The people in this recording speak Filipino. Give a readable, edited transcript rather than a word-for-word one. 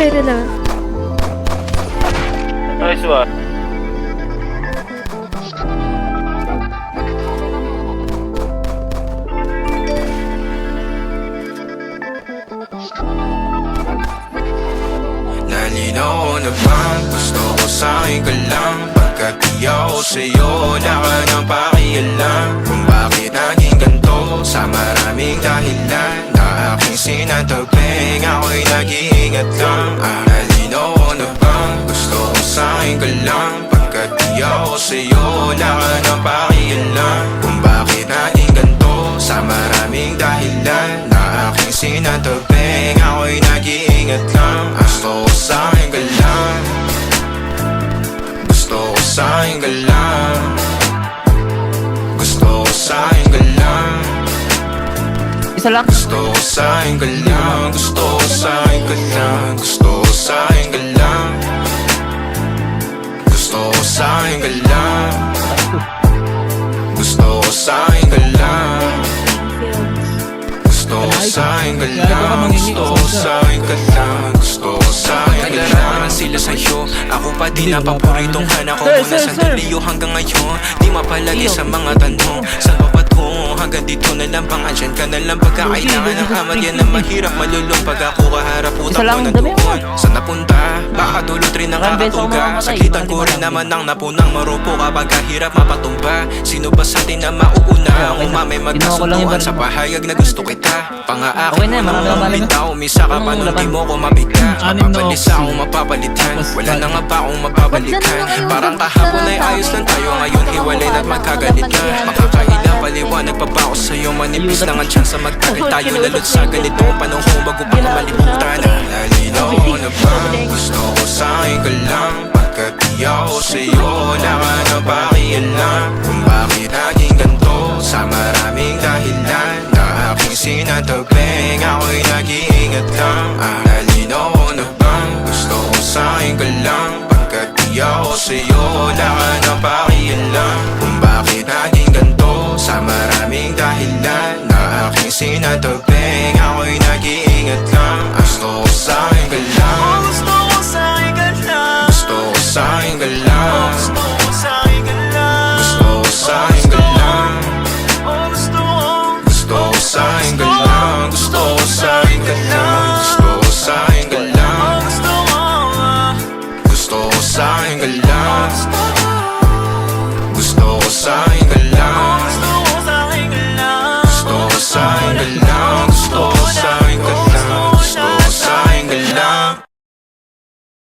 nila. Nice one. Nalinaw na bang gusto ko sa'yo ka lang? Pagkat di ako sa'yo, wala ka nang pakialam. Kung bakit naging ganito sa maraming dahilan na aking sinatagping, ako'y nag-iingat lang. Nalinaw na bang gusto ko sa'yo ka lang? Pagkat di ako sa'yo, wala ka nang pakialam. Kung bakit naging ganito sa maraming dahilan na aking sinatagping, ako'y nag-iingat lang. Gusto ko sa'yo ka lang, gusto ko sa'yo ka lang, gusto ko sa'yo ka lang, Isa lang. gusto ko sa'yo ka lang, gusto ko sa'yo ka lang, gusto ko sa'yo ka lang, gusto ko sa'yo ka lang, gusto ko sa'yo ka lang, gusto ko sa'yo ka lang, gusto ko sa'yo ka lang, gusto ko sa'yo ka lang. Sila sa'yo, ako pa din ang paboritong hanako mo na sandali o hanggang ngayon. Di mapalagi sa mga tanong, saan pa patungo? Hanggang dito na lang bang andyan ka na lang pagkakailangan ng amat. Yan ang mahirap malulong pag ako kaharap utak mo ng doon. Saan napunta? Baka dulot rin ang kakatuga. Sakitan ko rin naman ang napunang marupo kapag kahirap mapatumba. Sino ba sa atin na mauuna? Umamay magkasunduan sa pahayag na gusto kita. Pangaakit mo nang umitaw, umisa ka pa nung di mo ko mabigla. Mapapalis akong mapapalitan, wala na nga ba akong mapapalitan? Parang kahapon ay ayos lang tayo, ngayon hiwalay na't magkagalit na. Makakaila paliwanag pa ba ako sa'yo? Manipis lang ang tsansa magtagal tayo lalot sa ganito panahon bago pa ka malimutan. Nalinaw na ba gusto ko sa'yo ka lang? Pagkat di ako sa'yo, wala ka na pakialam. Kung bakit naging ganito sa maraming dahilan na aking sinatagping, ako'y nag-iingat lang. Nalinaw na bang gusto ko sa'yo ka lang? Pagkat di ako sa'yo, wala ka na pakialam. Kung bakit naging ganito sa maraming dahilan na aking sinatagping, ako'y nag-iingat lang. Gusto ko sa'yo ka lang, gusto ko sa'yo ka lang, gusto ko sa'yo ka lang, gusto ko sa'yo ka lang, gusto ko sa'yo ka lang, gusto ko sa'yo ka lang, gusto ko sa'yo ka lang, gusto ko sa'yo ka lang, gusto ko sa'yo ka lang, gusto ko sa'yo ka lang, gusto ko sa'yo ka lang, gusto ko sa'yo ka lang.